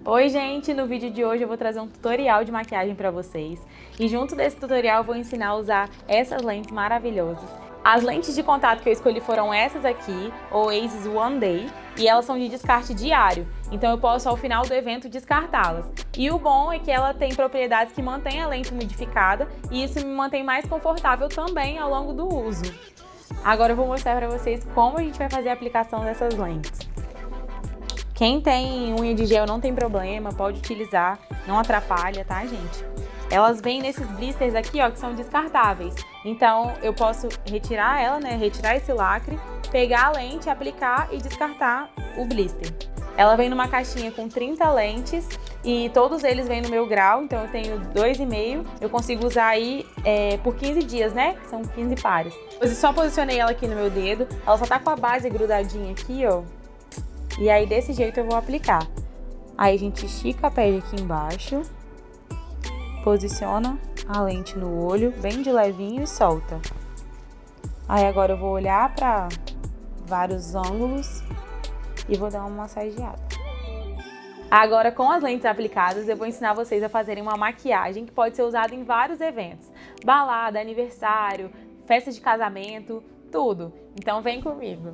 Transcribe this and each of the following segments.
Oi gente, no vídeo de hoje eu vou trazer um tutorial de maquiagem para vocês e junto desse tutorial eu vou ensinar a usar essas lentes maravilhosas. As lentes de contato que eu escolhi foram essas aqui, o Oasis One Day, e elas são de descarte diário, então eu posso ao final do evento descartá-las. E o bom é que ela tem propriedades que mantêm a lente umidificada e isso me mantém mais confortável também ao longo do uso. Agora eu vou mostrar para vocês como a gente vai fazer a aplicação dessas lentes. Quem tem unha de gel não tem problema, pode utilizar, não atrapalha, tá, gente? Elas vêm nesses blisters aqui, ó, que são descartáveis. Então, eu posso retirar ela, né, retirar esse lacre, pegar a lente, aplicar e descartar o blister. Ela vem numa caixinha com 30 lentes e todos eles vêm no meu grau, então eu tenho 2,5. Eu consigo usar aí por 15 dias, né, que são 15 pares. Eu só posicionei ela aqui no meu dedo, ela só tá com a base grudadinha aqui, ó. E aí, desse jeito, eu vou aplicar. Aí, a gente estica a pele aqui embaixo. Posiciona a lente no olho, bem de levinho e solta. Aí, agora eu vou olhar para vários ângulos e vou dar uma massageada. Agora, com as lentes aplicadas, eu vou ensinar vocês a fazerem uma maquiagem que pode ser usada em vários eventos. Balada, aniversário, festa de casamento, tudo. Então, vem comigo.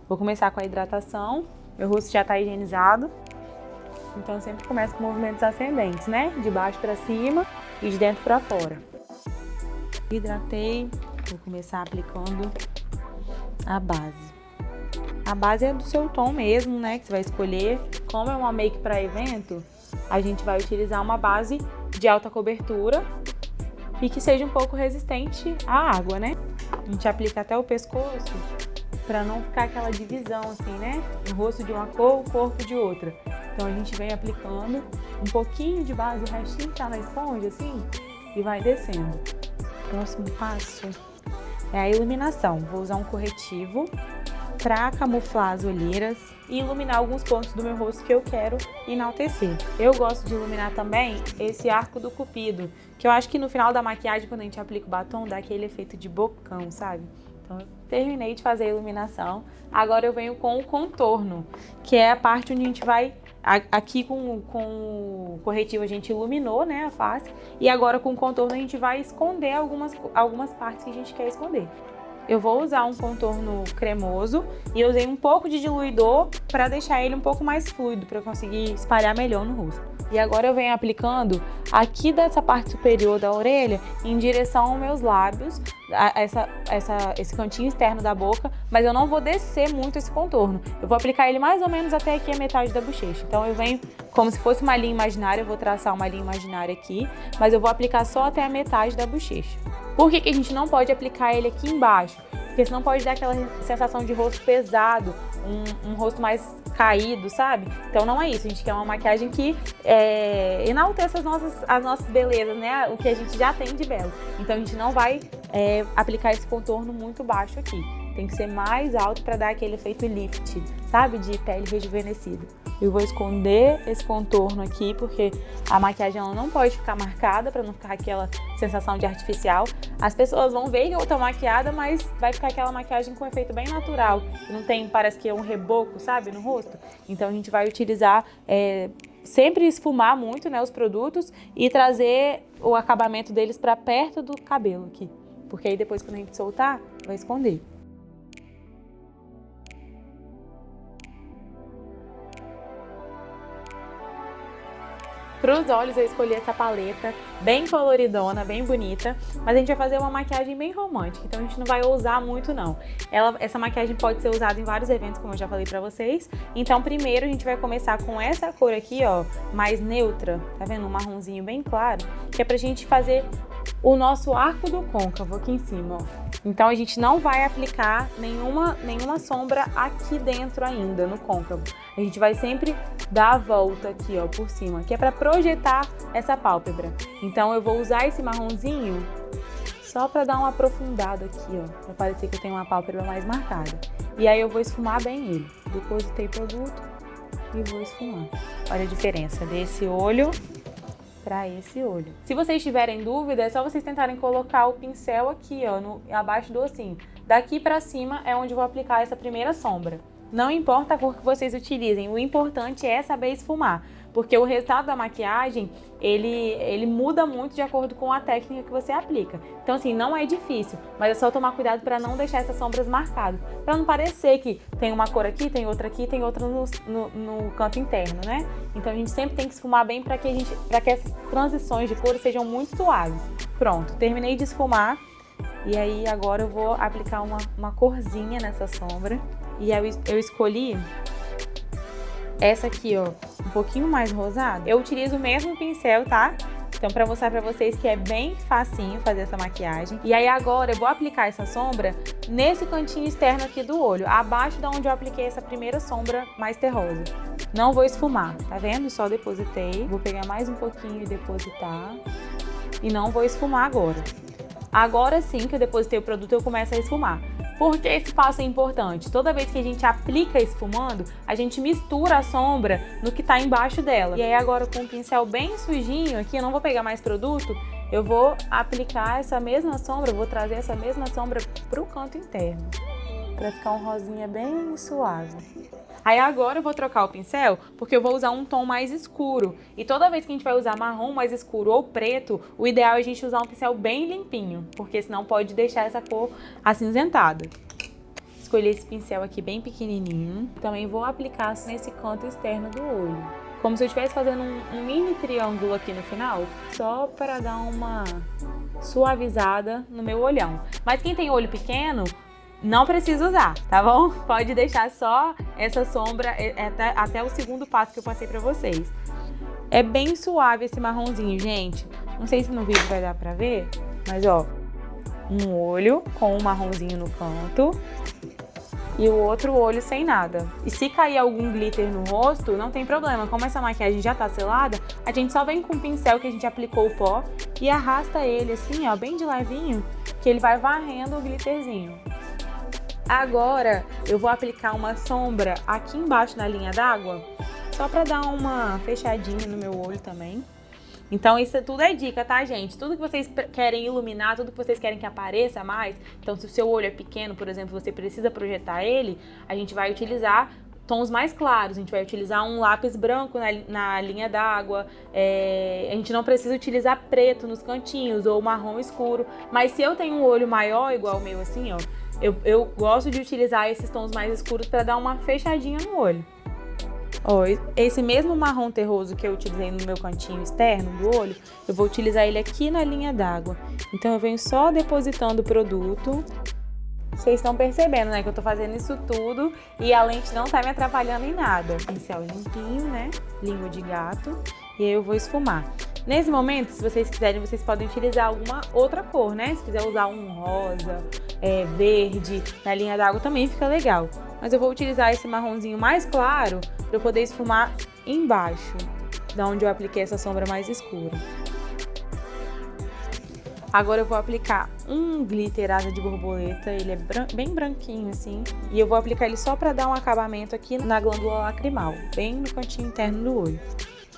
Vou começar com a hidratação, meu rosto já está higienizado, então eu sempre começo com movimentos ascendentes, né? De baixo para cima e de dentro para fora. Hidratei, vou começar aplicando a base. A base é do seu tom mesmo, né? Que você vai escolher. Como é uma make para evento, a gente vai utilizar uma base de alta cobertura e que seja um pouco resistente à água, né? A gente aplica até o pescoço, para não ficar aquela divisão assim, né? O rosto de uma cor, o corpo de outra. Então a gente vem aplicando um pouquinho de base, o restinho que tá na esponja assim, e vai descendo. Próximo passo é a iluminação. Vou usar um corretivo para camuflar as olheiras e iluminar alguns pontos do meu rosto que eu quero enaltecer. Eu gosto de iluminar também esse arco do cupido, que eu acho que no final da maquiagem, quando a gente aplica o batom, dá aquele efeito de bocão, sabe? Então, eu terminei de fazer a iluminação. Agora eu venho com o contorno, que é a parte onde a gente vai... Aqui com o corretivo a gente iluminou, né, a face. E agora com o contorno a gente vai esconder algumas partes que a gente quer esconder. Eu vou usar um contorno cremoso e eu usei um pouco de diluidor para deixar ele um pouco mais fluido, para eu conseguir espalhar melhor no rosto. E agora eu venho aplicando aqui dessa parte superior da orelha em direção aos meus lábios, esse cantinho externo da boca, mas eu não vou descer muito esse contorno. Eu vou aplicar ele mais ou menos até aqui a metade da bochecha. Então eu venho como se fosse uma linha imaginária, eu vou traçar uma linha imaginária aqui, mas eu vou aplicar só até a metade da bochecha. Por que a gente não pode aplicar ele aqui embaixo? Porque senão pode dar aquela sensação de rosto pesado, um rosto mais caído, sabe? Então não é isso, a gente quer uma maquiagem que enalteça as nossas belezas, né? O que a gente já tem de belo. Então a gente não vai aplicar esse contorno muito baixo aqui. Tem que ser mais alto para dar aquele efeito lift, sabe? De pele rejuvenescida. Eu vou esconder esse contorno aqui, porque a maquiagem ela não pode ficar marcada, para não ficar aquela sensação de artificial. As pessoas vão ver que eu tô maquiada, mas vai ficar aquela maquiagem com um efeito bem natural. Não tem, parece que é um reboco, sabe, no rosto. Então a gente vai utilizar, sempre esfumar muito, né, os produtos e trazer o acabamento deles para perto do cabelo aqui. Porque aí depois, quando a gente soltar, vai esconder. Para os olhos eu escolhi essa paleta bem coloridona, bem bonita, mas a gente vai fazer uma maquiagem bem romântica, então a gente não vai ousar muito não. Essa maquiagem pode ser usada em vários eventos, como eu já falei pra vocês. Então primeiro a gente vai começar com essa cor aqui, ó, mais neutra, tá vendo? Um marronzinho bem claro, que é pra gente fazer o nosso arco do côncavo aqui em cima, ó. Então a gente não vai aplicar nenhuma sombra aqui dentro ainda, no côncavo. A gente vai sempre dar a volta aqui, ó, por cima, que é para projetar essa pálpebra. Então eu vou usar esse marronzinho só para dar uma aprofundada aqui, ó, para parecer que eu tenho uma pálpebra mais marcada. E aí eu vou esfumar bem ele. Depositei produto e vou esfumar. Olha a diferença desse olho para esse olho. Se vocês tiverem dúvida, é só vocês tentarem colocar o pincel aqui, ó, abaixo do ossinho. Daqui para cima é onde eu vou aplicar essa primeira sombra. Não importa a cor que vocês utilizem, o importante é saber esfumar. Porque o resultado da maquiagem, ele muda muito de acordo com a técnica que você aplica. Então, assim, não é difícil, mas é só tomar cuidado para não deixar essas sombras marcadas. Para não parecer que tem uma cor aqui, tem outra no canto interno, né? Então, a gente sempre tem que esfumar bem para que essas transições de cor sejam muito suaves. Pronto, terminei de esfumar. E aí, agora eu vou aplicar uma corzinha nessa sombra. E eu escolhi essa aqui, ó, um pouquinho mais rosada. Eu utilizo o mesmo pincel, tá? Então, pra mostrar pra vocês que é bem facinho fazer essa maquiagem. E aí, agora, eu vou aplicar essa sombra nesse cantinho externo aqui do olho, abaixo da onde eu apliquei essa primeira sombra mais terrosa. Não vou esfumar, tá vendo? Só depositei. Vou pegar mais um pouquinho e depositar. E não vou esfumar agora. Agora sim que eu depositei o produto, eu começo a esfumar. Por que esse passo é importante? Toda vez que a gente aplica esfumando, a gente mistura a sombra no que tá embaixo dela. E aí agora com o pincel bem sujinho aqui, eu não vou pegar mais produto, eu vou aplicar essa mesma sombra, vou trazer essa mesma sombra pro canto interno. Pra ficar um rosinha bem suave. Aí agora eu vou trocar o pincel, porque eu vou usar um tom mais escuro. E toda vez que a gente vai usar marrom mais escuro ou preto, o ideal é a gente usar um pincel bem limpinho, porque senão pode deixar essa cor acinzentada. Escolhi esse pincel aqui bem pequenininho. Também vou aplicar nesse canto externo do olho. Como se eu estivesse fazendo um mini triângulo aqui no final, só para dar uma suavizada no meu olhão. Mas quem tem olho pequeno, não precisa usar, tá bom? Pode deixar só essa sombra até o segundo passo que eu passei pra vocês. É bem suave esse marronzinho, gente. Não sei se no vídeo vai dar pra ver, mas ó, um olho com um marronzinho no canto e o outro olho sem nada. E se cair algum glitter no rosto, não tem problema. Como essa maquiagem já tá selada, a gente só vem com o pincel que a gente aplicou o pó e arrasta ele assim, ó, bem de levinho, que ele vai varrendo o glitterzinho. Agora eu vou aplicar uma sombra aqui embaixo na linha d'água, só pra dar uma fechadinha no meu olho também. Então isso tudo é dica, tá, gente? Tudo que vocês querem iluminar, tudo que vocês querem que apareça mais. Então se o seu olho é pequeno, por exemplo, você precisa projetar ele, a gente vai utilizar tons mais claros. A gente vai utilizar um lápis branco na linha d'água. A gente não precisa utilizar preto nos cantinhos ou marrom escuro. Mas se eu tenho um olho maior, igual o meu assim, ó, eu gosto de utilizar esses tons mais escuros para dar uma fechadinha no olho. Ó, esse mesmo marrom terroso que eu utilizei no meu cantinho externo do olho, eu vou utilizar ele aqui na linha d'água. Então eu venho só depositando o produto. Vocês estão percebendo, né, que eu tô fazendo isso tudo e a lente não tá me atrapalhando em nada. Pincel limpinho, né, língua de gato, e aí eu vou esfumar. Nesse momento, se vocês quiserem, vocês podem utilizar alguma outra cor, né? Se quiser usar um rosa, verde, na linha d'água também fica legal. Mas eu vou utilizar esse marronzinho mais claro para eu poder esfumar embaixo, da onde eu apliquei essa sombra mais escura. Agora eu vou aplicar um glitter asa de borboleta, ele é bem branquinho assim. E eu vou aplicar ele só para dar um acabamento aqui na glândula lacrimal, bem no cantinho interno do olho.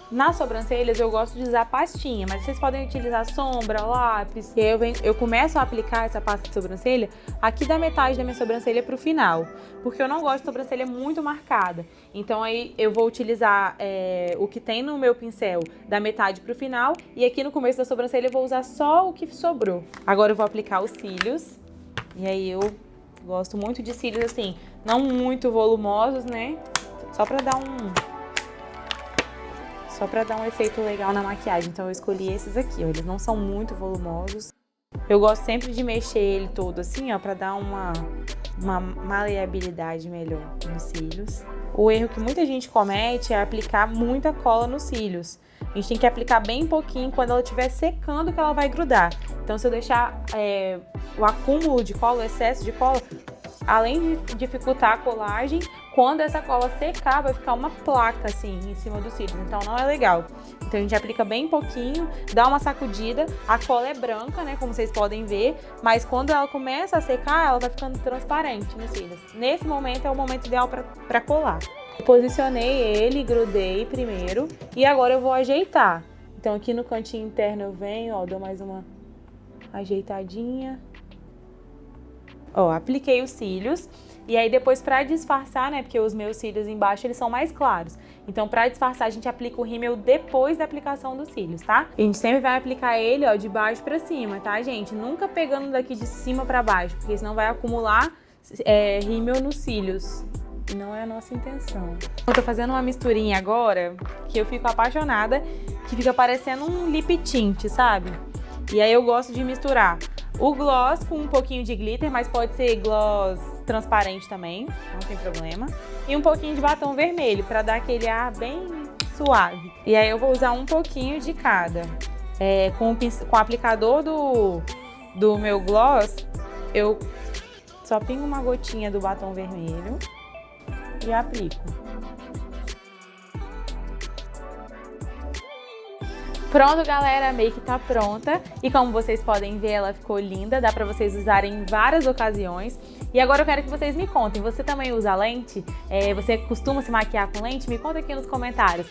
Nas sobrancelhas eu gosto de usar pastinha, mas vocês podem utilizar sombra, lápis. E aí eu começo a aplicar essa pasta de sobrancelha aqui da metade da minha sobrancelha pro final, porque eu não gosto de sobrancelha muito marcada. Então aí eu vou utilizar o que tem no meu pincel da metade pro final e aqui no começo da sobrancelha eu vou usar só o que sobrou. Agora eu vou aplicar os cílios. E aí eu gosto muito de cílios assim, não muito volumosos, né? Só pra dar um efeito legal na maquiagem. Então eu escolhi esses aqui, ó. Eles não são muito volumosos. Eu gosto sempre de mexer ele todo assim, ó, pra dar uma maleabilidade melhor nos cílios. O erro que muita gente comete é aplicar muita cola nos cílios. A gente tem que aplicar bem pouquinho quando ela estiver secando, que ela vai grudar. Então se eu deixar o acúmulo de cola, o excesso de cola, além de dificultar a colagem, quando essa cola secar, vai ficar uma placa assim em cima dos cílios, então não é legal. Então a gente aplica bem pouquinho, dá uma sacudida, a cola é branca, né, como vocês podem ver, mas quando ela começa a secar, ela vai ficando transparente nos cílios. Nesse momento é o momento ideal para colar. Posicionei ele, grudei primeiro e agora eu vou ajeitar. Então aqui no cantinho interno eu venho, ó, dou mais uma ajeitadinha. Ó, apliquei os cílios. E aí depois pra disfarçar, né, porque os meus cílios embaixo eles são mais claros. Então pra disfarçar a gente aplica o rímel depois da aplicação dos cílios, tá? E a gente sempre vai aplicar ele, ó, de baixo pra cima, tá, gente? Nunca pegando daqui de cima pra baixo, porque senão vai acumular rímel nos cílios. E não é a nossa intenção. Eu tô fazendo uma misturinha agora que eu fico apaixonada, que fica parecendo um lip tint, sabe? E aí eu gosto de misturar o gloss com um pouquinho de glitter, mas pode ser gloss transparente também, não tem problema. E um pouquinho de batom vermelho, pra dar aquele ar bem suave. E aí eu vou usar um pouquinho de cada. Com o aplicador do meu gloss, eu só pingo uma gotinha do batom vermelho e aplico. Pronto, galera, a make tá pronta e como vocês podem ver, ela ficou linda, dá pra vocês usarem em várias ocasiões. E agora eu quero que vocês me contem, você também usa lente? Você costuma se maquiar com lente? Me conta aqui nos comentários.